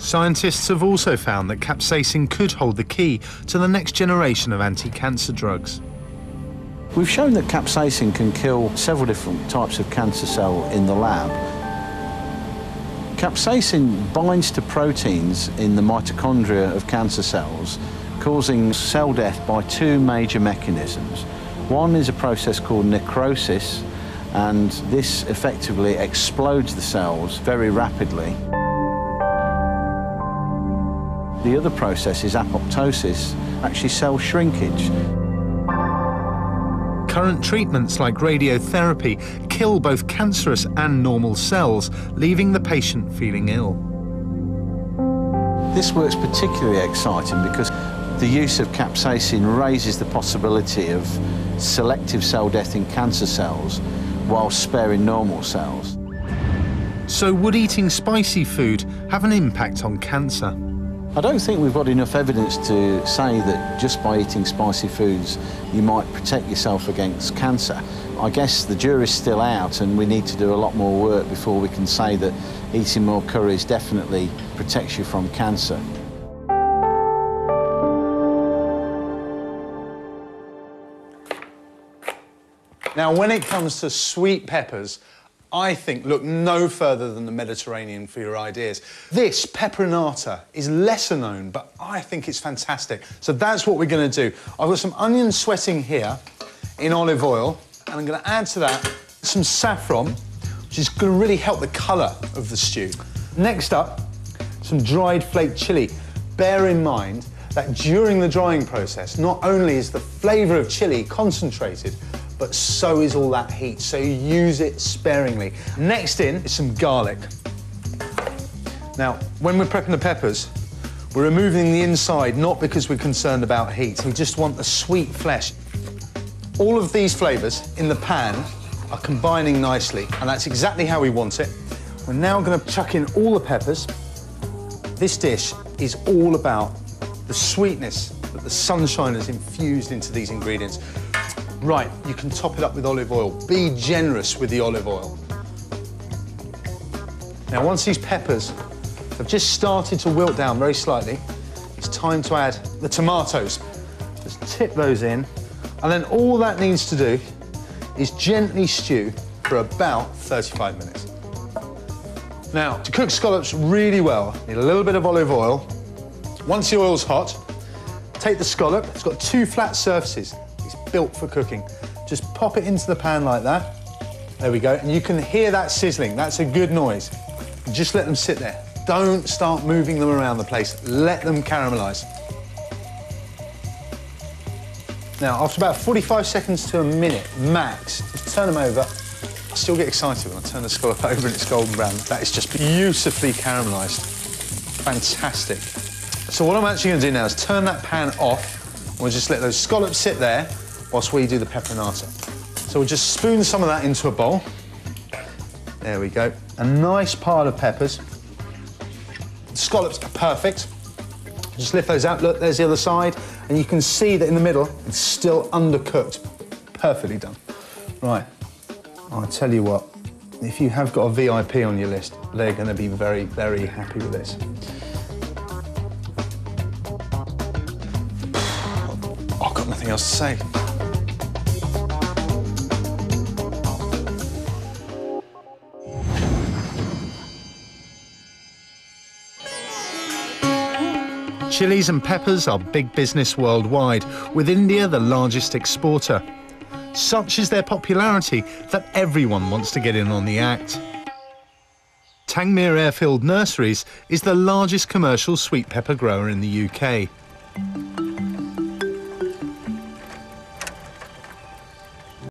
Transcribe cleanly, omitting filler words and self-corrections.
Scientists have also found that capsaicin could hold the key to the next generation of anti-cancer drugs. We've shown that capsaicin can kill several different types of cancer cell in the lab. Capsaicin binds to proteins in the mitochondria of cancer cells, causing cell death by two major mechanisms. One is a process called necrosis, and this effectively explodes the cells very rapidly. The other process is apoptosis, actually cell shrinkage. Current treatments like radiotherapy kill both cancerous and normal cells, leaving the patient feeling ill. This work's particularly exciting because the use of capsaicin raises the possibility of selective cell death in cancer cells while sparing normal cells. So would eating spicy food have an impact on cancer? I don't think we've got enough evidence to say that just by eating spicy foods you might protect yourself against cancer. I guess the jury's still out and we need to do a lot more work before we can say that eating more curries definitely protects you from cancer. Now, when it comes to sweet peppers, I think look no further than the Mediterranean for your ideas. This peperonata is lesser known, but I think it's fantastic. So that's what we're going to do. I've got some onions sweating here in olive oil, and I'm going to add to that some saffron, which is going to really help the colour of the stew. Next up, some dried flake chilli. Bear in mind that during the drying process, not only is the flavour of chilli concentrated, but so is all that heat, so use it sparingly. Next in is some garlic. Now, when we're prepping the peppers, we're removing the inside, not because we're concerned about heat. We just want the sweet flesh. All of these flavours in the pan are combining nicely, and that's exactly how we want it. We're now going to chuck in all the peppers. This dish is all about the sweetness that the sunshine has infused into these ingredients. Right, you can top it up with olive oil. Be generous with the olive oil. Now, once these peppers have just started to wilt down very slightly, it's time to add the tomatoes. Just tip those in, and then all that needs to do is gently stew for about 35 minutes. Now, to cook scallops really well, you need a little bit of olive oil. Once the oil's hot, take the scallop. It's got two flat surfaces. It's built for cooking. Just pop it into the pan like that. There we go. And you can hear that sizzling. That's a good noise. Just let them sit there. Don't start moving them around the place. Let them caramelise. Now, after about 45 seconds to a minute, max, just turn them over. I still get excited when I turn the scallop over and it's golden brown. That is just beautifully caramelised. Fantastic. So what I'm actually going to do now is turn that pan off. We'll just let those scallops sit there whilst we do the peperonata. So we'll just spoon some of that into a bowl. There we go. A nice pile of peppers. The scallops are perfect. Just lift those out. Look, there's the other side. And you can see that in the middle, it's still undercooked. Perfectly done. Right. I'll tell you what, if you have got a VIP on your list, they're going to be very, very happy with this. I've got nothing else to say. Chilies and peppers are big business worldwide, with India the largest exporter. Such is their popularity that everyone wants to get in on the act. Tangmere Airfield Nurseries is the largest commercial sweet pepper grower in the UK.